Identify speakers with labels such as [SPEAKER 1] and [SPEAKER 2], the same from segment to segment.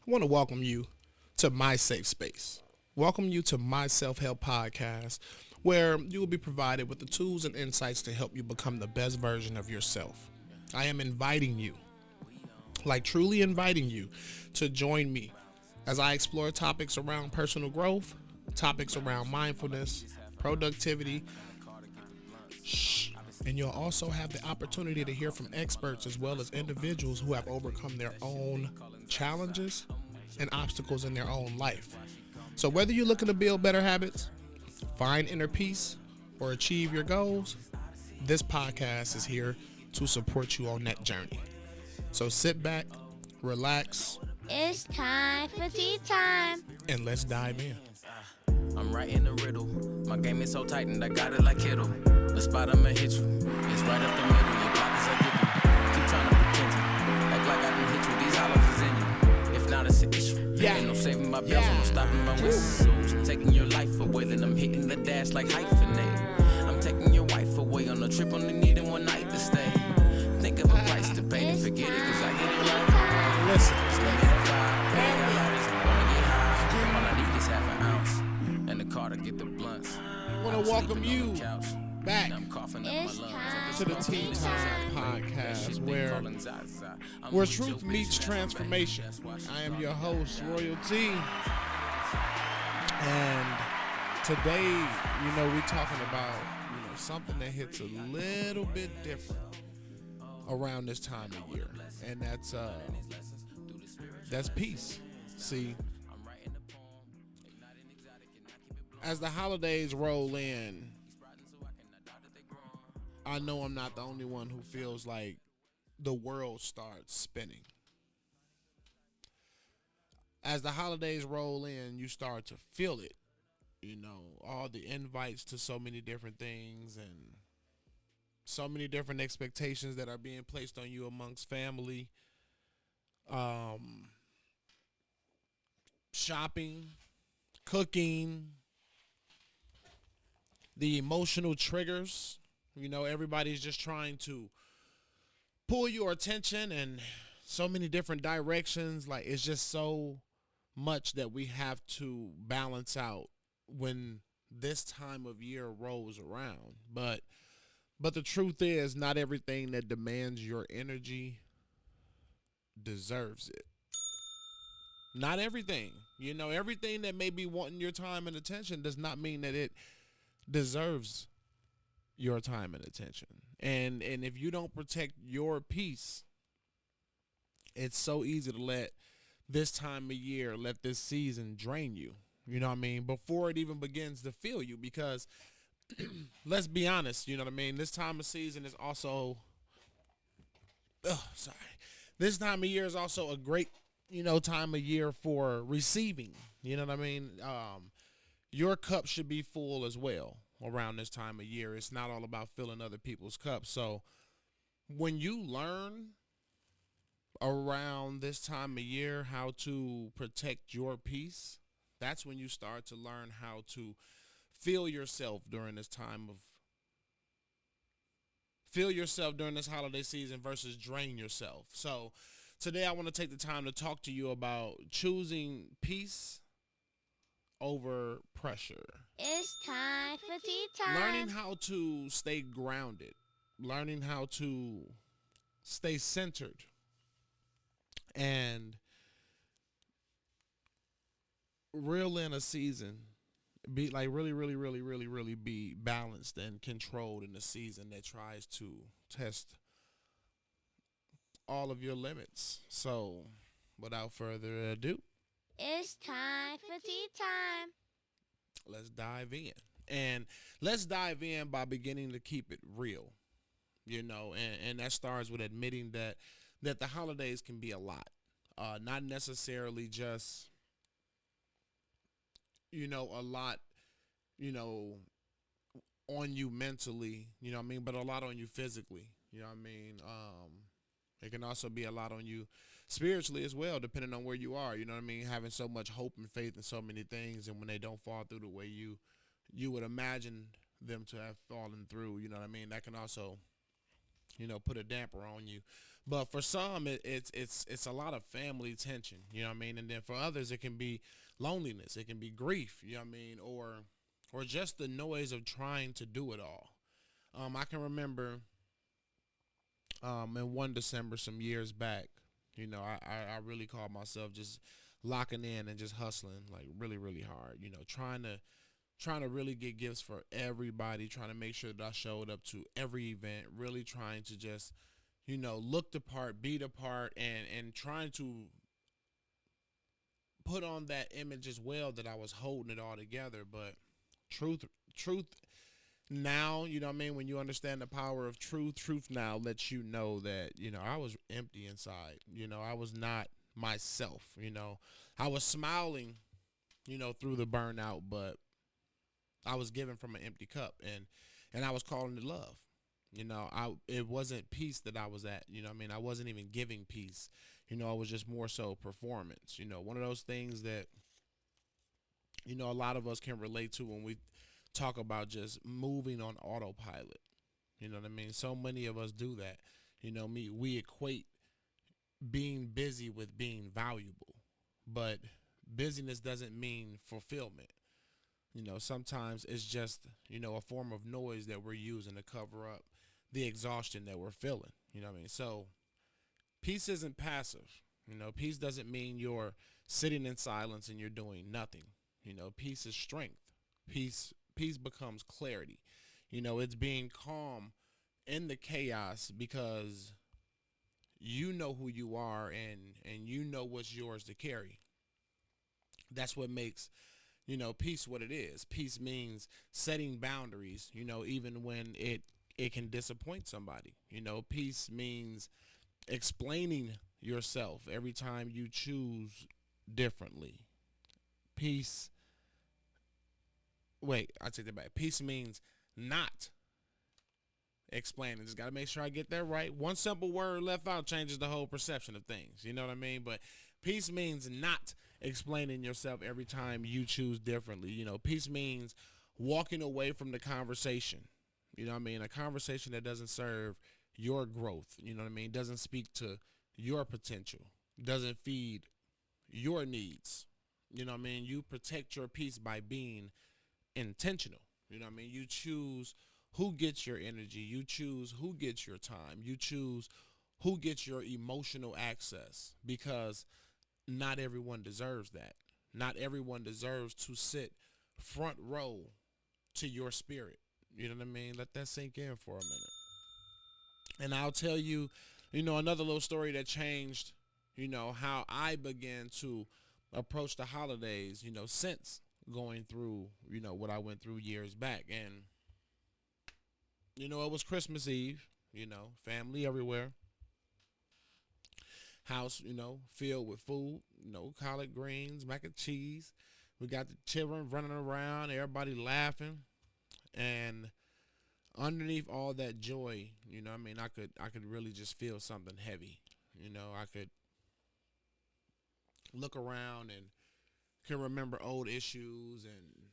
[SPEAKER 1] I want to welcome you to my safe space. Welcome you to my self help podcast, where you will be provided with the tools and insights to help you become the best version of yourself. I am inviting you, like truly inviting you, to join me as I explore topics around personal growth, topics around mindfulness, productivity, and you'll also have the opportunity to hear from experts as well as individuals who have overcome their own challenges and obstacles in their own life. So, whether you're looking to build better habits, find inner peace, or achieve your goals, this podcast is here to support you on that journey. So, sit back, relax,
[SPEAKER 2] It's time for tea time.
[SPEAKER 1] and let's dive in.
[SPEAKER 3] I'm right in the riddle. My game is so tight and I got it like Kittle. The spot I'ma hit you. It's right up the middle. Your pockets are get through. Keep trying to pretend to act like I can hit you. These hollows is in you. If not, it's an issue.
[SPEAKER 1] Yeah.
[SPEAKER 3] Ain't no saving my bells, I'm no stopping my whistles. Taking your life away, then I'm hitting the dash like hyphenate. I'm taking your wife away on a trip, only needing one night to stay. Think of a price to pay, then forget it, cause I get it right.
[SPEAKER 1] Listen,
[SPEAKER 3] Spend me that five, ain't got lighters, wanna get high. All I need is half an ounce, and the car to get the blunts.
[SPEAKER 1] I want to welcome you back
[SPEAKER 2] It's time
[SPEAKER 1] to the Tea Time podcast, where truth meets transformation. I am your host, Royalty, and today, we're talking about something that hits a little bit different around this time of year, and that's peace. See, as the holidays roll in, I know I'm not the only one who feels like the world starts spinning. As the holidays roll in, you start to feel it. All the invites to so many different things and so many different expectations that are being placed on you amongst family, shopping, cooking, the emotional triggers. Everybody's just trying to pull your attention in so many different directions. Like, it's just so much that we have to balance out when this time of year rolls around. But the truth is, not everything that demands your energy deserves it. Not everything. Everything that may be wanting your time and attention does not mean that it deserves your time and attention. And if you don't protect your peace, it's so easy to let this time of year, let this season drain you. You know what I mean? Before it even begins to feel you, because let's be honest, you know what I mean? This time of season is also, this time of year is also a great, time of year for receiving. You know what I mean? Your cup should be full as well around this time of year. It's not all about filling other people's cups. So when you learn around this time of year how to protect your peace, that's when you start to learn how to feel yourself during this holiday season versus drain yourself. So today I want to take the time to talk to you about choosing peace over pressure.
[SPEAKER 2] It's time for tea time.
[SPEAKER 1] Learning how to stay grounded, learning how to stay centered, and reel in a season. Be like really be balanced and controlled in a season that tries to test all of your limits. So, without further ado,
[SPEAKER 2] It's time for tea time.
[SPEAKER 1] let's dive in. And let's dive in by beginning to keep it real. And that starts with admitting that the holidays can be a lot. Not necessarily just, a lot, you know, on you mentally, but a lot on you physically, it can also be a lot on you spiritually as well, depending on where you are, having so much hope and faith in so many things, and when they don't fall through the way you would imagine them to have fallen through, that can also put a damper on you. But for some, it's a lot of family tension. You know what I mean? And then for others, it can be loneliness. It can be grief. You know what I mean? Or just the noise of trying to do it all. I can remember in one December some years back. I really called myself just locking in and just hustling like really really hard. Trying to really get gifts for everybody, trying to make sure that I showed up to every event, really trying to just, look the part, be the part, and trying to put on that image as well that I was holding it all together. But truth now, you know what I mean, when you understand the power of truth now lets you know that, I was empty inside. I was not myself. I was smiling, through the burnout, but I was given from an empty cup, and I was calling it love. It wasn't peace that I was at. What I mean, I wasn't even giving peace. I was just more so performance. One of those things that a lot of us can relate to when we talk about just moving on autopilot. You know what I mean? So many of us do that. We equate being busy with being valuable, but busyness doesn't mean fulfillment. Sometimes it's just, a form of noise that we're using to cover up the exhaustion that we're feeling. You know what I mean? So peace isn't passive. Peace doesn't mean you're sitting in silence and you're doing nothing. Peace is strength. Peace becomes clarity. It's being calm in the chaos because you know who you are and you know what's yours to carry. That's what makes peace what it is. Peace means setting boundaries, even when it can disappoint somebody. Peace means explaining yourself every time you choose differently. Peace, wait, I take that back. Peace means not explaining. Just got to make sure I get that right. One simple word left out changes the whole perception of things. You know what I mean? But peace means not explaining yourself every time you choose differently. Peace means walking away from the conversation. You know what I mean? A conversation that doesn't serve your growth. You know what I mean? Doesn't speak to your potential. Doesn't feed your needs. You know what I mean? You protect your peace by being intentional. You know what I mean? You choose who gets your energy. You choose who gets your time. You choose who gets your emotional access, because not everyone deserves that. Not everyone deserves to sit front row to your spirit. You know what I mean? Let that sink in for a minute. And I'll tell you, another little story that changed, how I began to approach the holidays, since going through, what I went through years back. And, it was Christmas Eve, family everywhere. House, filled with food, collard greens, mac and cheese. We got the children running around, everybody laughing. And underneath all that joy, I mean, I could really just feel something heavy. I could look around and could remember old issues and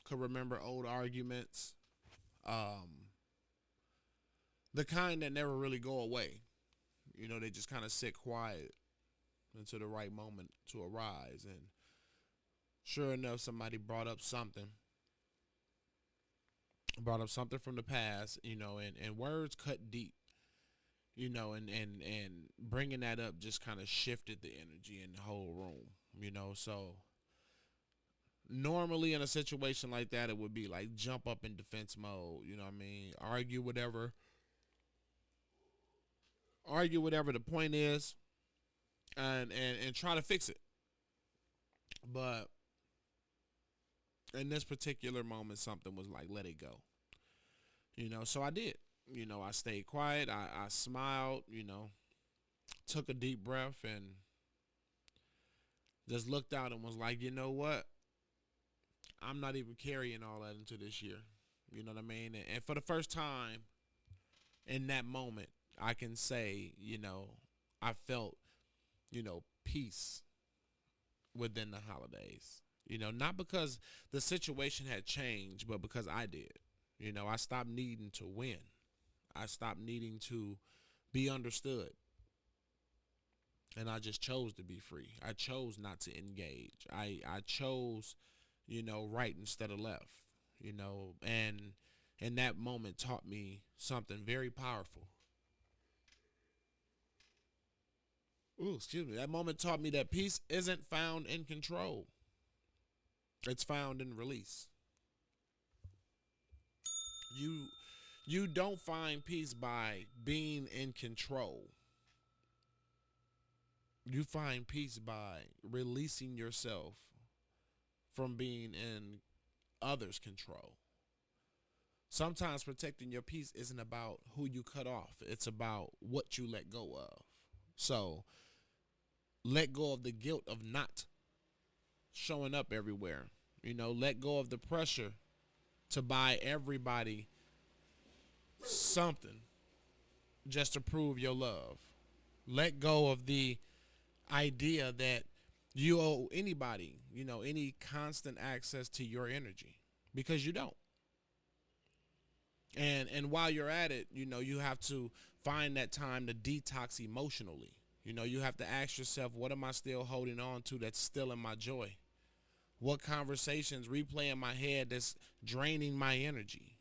[SPEAKER 1] could remember old arguments. The kind that never really go away. They just kind of sit quiet until the right moment to arise. And sure enough, somebody brought up something from the past, and words cut deep, and bringing that up just kind of shifted the energy in the whole room, so normally in a situation like that, it would be like jump up in defense mode, you know what I mean? Argue whatever the point is and try to fix it. But in this particular moment, something was like, let it go. So I did. I stayed quiet. I smiled, took a deep breath and just looked out and was like, you know what? I'm not even carrying all that into this year. You know what I mean? And for the first time in that moment, I can say, I felt, peace within the holidays. Not because the situation had changed, but because I did. I stopped needing to win. I stopped needing to be understood. And I just chose to be free. I chose not to engage. I chose, right instead of left, and that moment taught me something very powerful. Ooh, excuse me. That moment taught me that peace isn't found in control. It's found in release. You you don't find peace by being in control. You find peace by releasing yourself from being in others' control. Sometimes protecting your peace isn't about who you cut off, it's about what you let go of. So let go of the guilt of not showing up everywhere. Let go of the pressure to buy everybody something just to prove your love. Let go of the idea that you owe anybody, any constant access to your energy, because you don't. And while you're at it, you have to find that time to detox emotionally. You have to ask yourself, what am I still holding on to that's still in my joy? What conversations replay in my head that's draining my energy?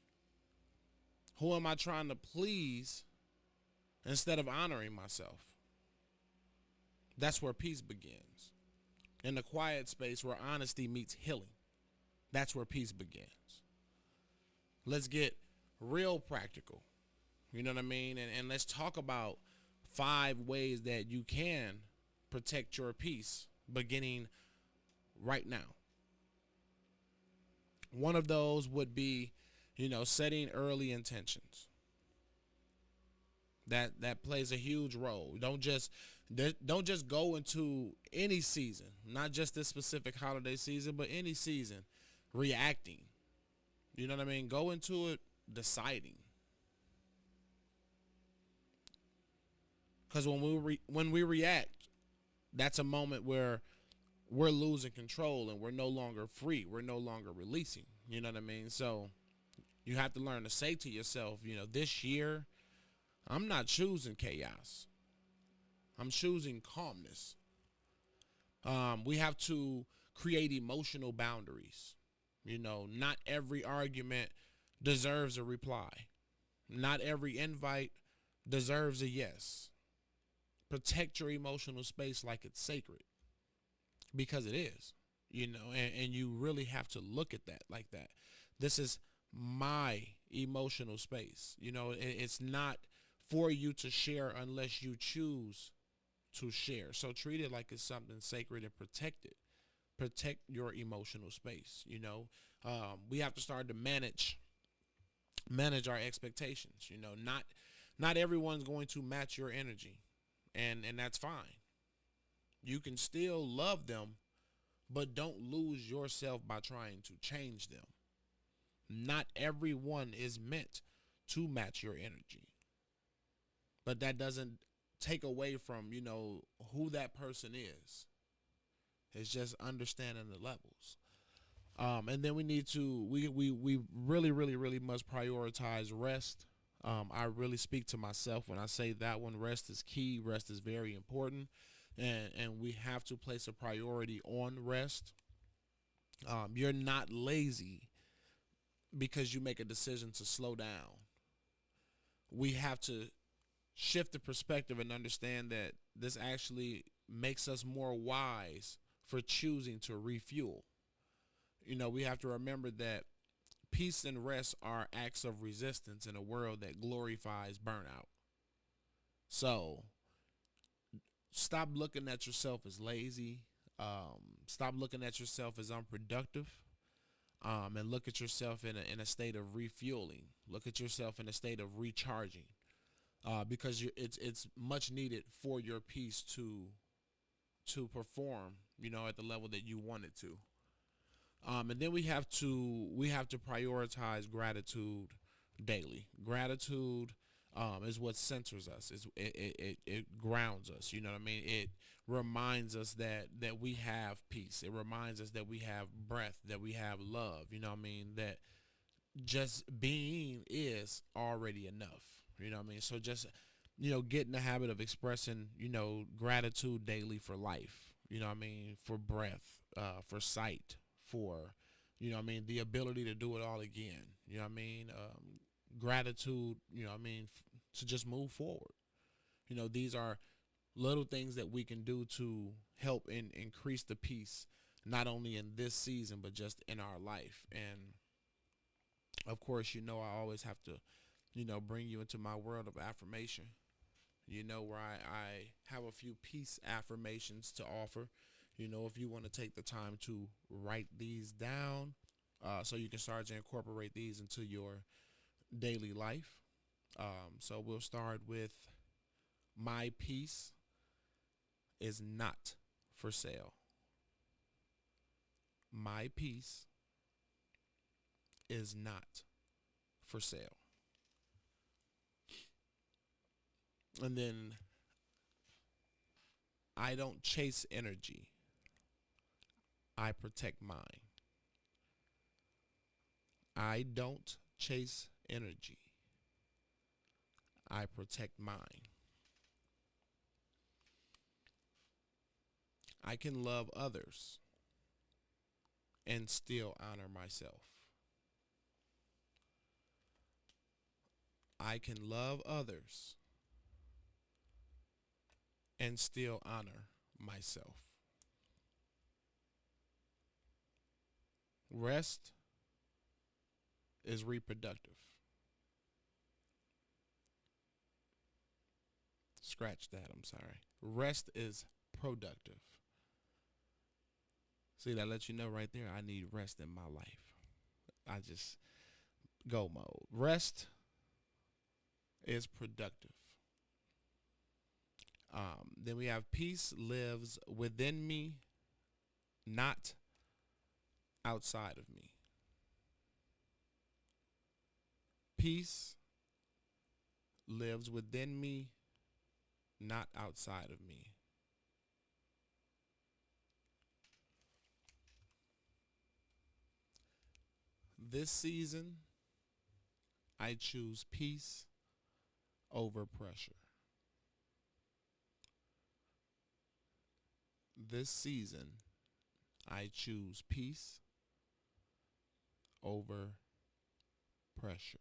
[SPEAKER 1] Who am I trying to please instead of honoring myself? That's where peace begins. In the quiet space where honesty meets healing. That's where peace begins. Let's get real practical. You know what I mean? And let's talk about 5 ways that you can protect your peace beginning right now. One of those would be, setting early intentions. That plays a huge role. Don't just go into any season, not just this specific holiday season, but any season reacting. You know what I mean? Go into it deciding. Because when we react, that's a moment where we're losing control and we're no longer free. We're no longer releasing. You know what I mean? So you have to learn to say to yourself, this year, I'm not choosing chaos. I'm choosing calmness. We have to create emotional boundaries. Not every argument deserves a reply. Not every invite deserves a yes. Protect your emotional space like it's sacred, because it is, and you really have to look at that like that. This is my emotional space. It's not for you to share unless you choose to share. So treat it like it's something sacred and protect it. Protect your emotional space. We have to start to manage our expectations. Not everyone's going to match your energy, and that's fine. You can still love them, but don't lose yourself by trying to change them. Not everyone is meant to match your energy, but that doesn't take away from, who that person is. It's just understanding the levels. And then we need to, we really, really, really must prioritize rest. I really speak to myself when I say that one. Rest is key. Rest is very important. And we have to place a priority on rest. You're not lazy because you make a decision to slow down. We have to shift the perspective and understand that this actually makes us more wise for choosing to refuel. We have to remember that peace and rest are acts of resistance in a world that glorifies burnout. So stop looking at yourself as lazy. Stop looking at yourself as unproductive. And look at yourself in a state of refueling. Look at yourself in a state of recharging, because it's much needed for your peace to perform, at the level that you want it to. And then we have to prioritize gratitude daily. Gratitude is what centers us. It grounds us. You know what I mean? It reminds us that we have peace. It reminds us that we have breath, that we have love. You know what I mean? That just being is already enough. You know what I mean? So just, get in the habit of expressing, gratitude daily for life. You know what I mean? For breath, for sight, for, the ability to do it all again. You know what I mean? Gratitude, to just move forward. These are little things that we can do to help and increase the peace, not only in this season, but just in our life. And of course, I always have to, bring you into my world of affirmation, where I have a few peace affirmations to offer. If you want to take the time to write these down, so you can start to incorporate these into your daily life. So we'll start with my peace is not for sale. My peace is not for sale. And then I don't chase energy. I protect mine. I don't chase energy. I protect mine. I can love others and still honor myself. I can love others and still honor myself. Rest is reproductive. Scratch that, I'm sorry. Rest is productive. See, that lets you know right there, I need rest in my life. I just go mode. Rest is productive. Then we have peace lives within me, not outside of me. Peace lives within me, not outside of me. This season, I choose peace over pressure. This season, I choose peace over pressure.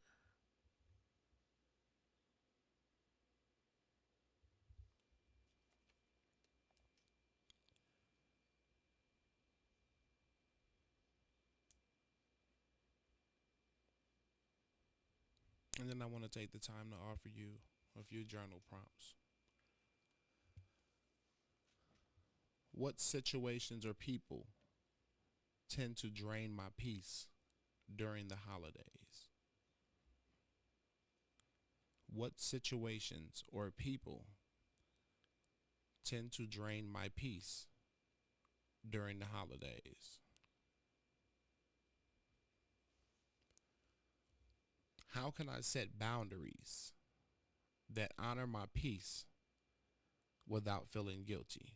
[SPEAKER 1] And then I want to take the time to offer you a few journal prompts. What situations or people tend to drain my peace during the holidays? What situations or people tend to drain my peace during the holidays? How can I set boundaries that honor my peace without feeling guilty?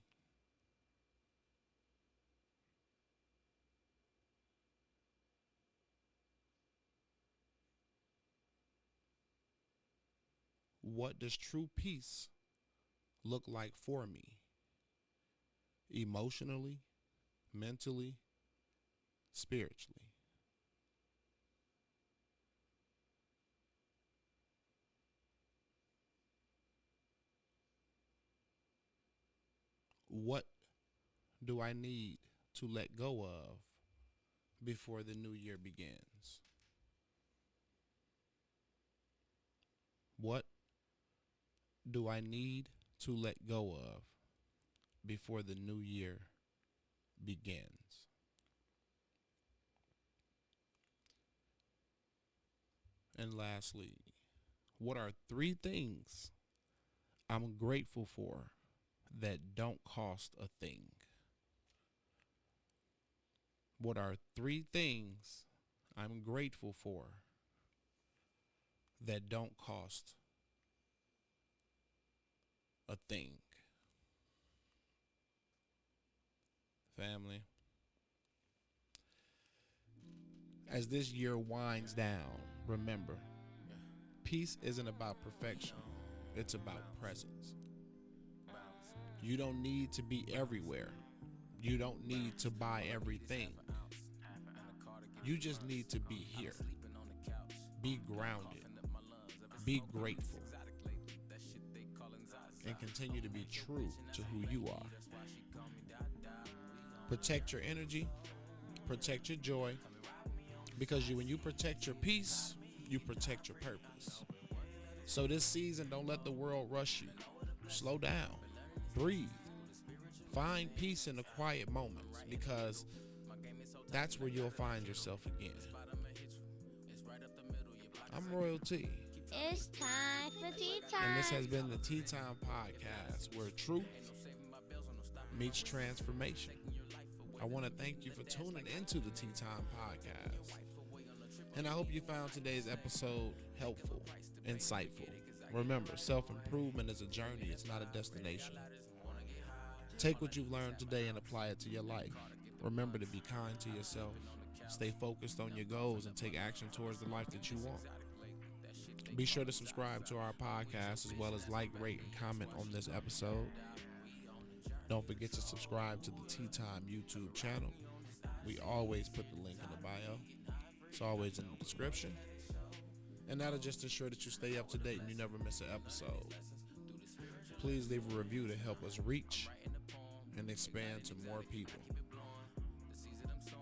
[SPEAKER 1] What does true peace look like for me? Emotionally, mentally, spiritually. What do I need to let go of before the new year begins? What do I need to let go of before the new year begins? And lastly, what are 3 things I'm grateful for that don't cost a thing? What are 3 things I'm grateful for that don't cost a thing? Family, as this year winds down, remember, Peace isn't about perfection. It's about presence. You don't need to be everywhere. You don't need to buy everything. You just need to be here. Be grounded. Be grateful. And continue to be true to who you are. Protect your energy. Protect your joy. Because when you protect your peace, you protect your purpose. So this season, don't let the world rush you. Slow down. Breathe. Find peace in the quiet moments, because that's where you'll find yourself again. I'm Royalty.
[SPEAKER 2] It's time for tea time.
[SPEAKER 1] And this has been the Tea Time Podcast, where truth meets transformation. I want to thank you for tuning into the Tea Time Podcast. And I hope you found today's episode helpful, insightful. Remember, self-improvement is a journey, it's not a destination. Take what you've learned today and apply it to your life. Remember to be kind to yourself. Stay focused on your goals and take action towards the life that you want. Be sure to subscribe to our podcast, as well as like, rate, and comment on this episode. Don't forget to subscribe to the Tea Time YouTube channel. We always put the link in the bio. It's always in the description. And that'll just ensure that you stay up to date and you never miss an episode. Please leave a review to help us reach and expand to more people.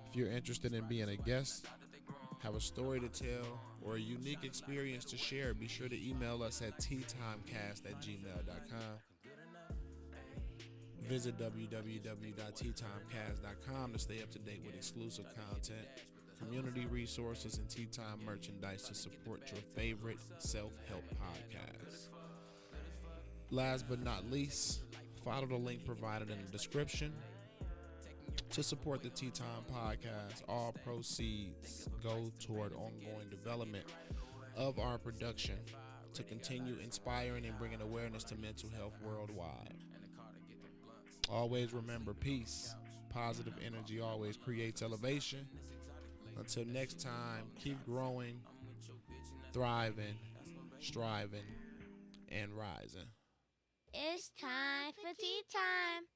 [SPEAKER 1] If you're interested in being a guest, have a story to tell, or a unique experience to share, be sure to email us at teatimecast@gmail.com. Visit www.teatimecast.com to stay up to date with exclusive content, community resources, and Tea Time merchandise to support your favorite self-help podcast. Last but not least, follow the link provided in the description to support the Tea Time Podcast. All proceeds go toward ongoing development of our production to continue inspiring and bringing awareness to mental health worldwide. Always remember, peace, positive energy always creates elevation. Until next time, keep growing, thriving, striving, and rising.
[SPEAKER 2] It's time for tea time.